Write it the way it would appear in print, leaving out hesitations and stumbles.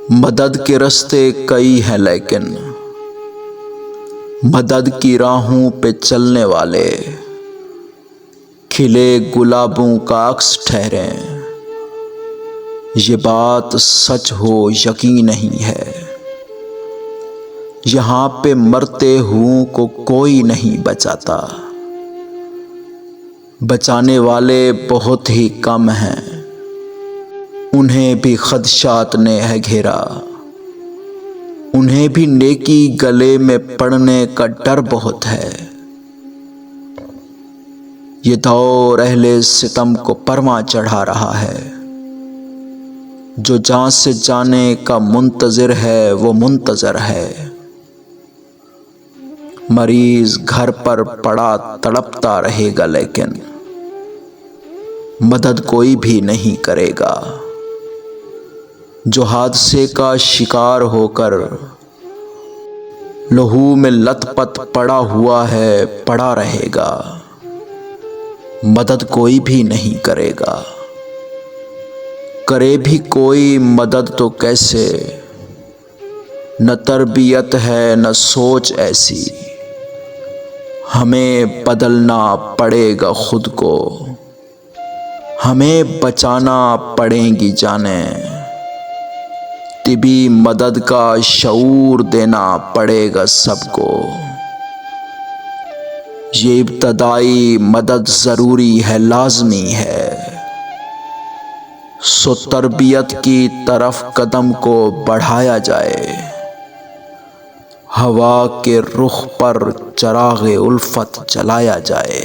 मदद के रास्ते कई हैं लेकिन मदद की राहों पे चलने वाले खिले गुलाबों का अक्स ठहरे। ये बात सच हो यकीन नहीं है, यहाँ पे मरते हुओं को कोई नहीं बचाता। बचाने वाले बहुत ही कम हैं, उन्हें भी खदशात ने है घेरा। उन्हें भी नेकी गले में पड़ने का डर बहुत है। ये दौर अहले सितम को परवां चढ़ा रहा है। जो जान से जाने का मुंतज़िर है वो मुंतज़र है। मरीज घर पर पड़ा तड़पता रहेगा लेकिन मदद कोई भी नहीं करेगा। जो हादसे का शिकार होकर लहू में लथपथ पड़ा हुआ है पड़ा रहेगा, मदद कोई भी नहीं करेगा। करे भी कोई मदद तो कैसे, न तरबियत है न सोच ऐसी। हमें बदलना पड़ेगा खुद को, हमें बचाना पड़ेंगी जानें। तिबी मदद का शऊर देना पड़ेगा सबको। ये इब्तदाई मदद ज़रूरी है लाज़मी है, सो तरबियत की तरफ कदम को बढ़ाया जाए। हवा के रुख पर चराग़े उल्फत जलाया जाए।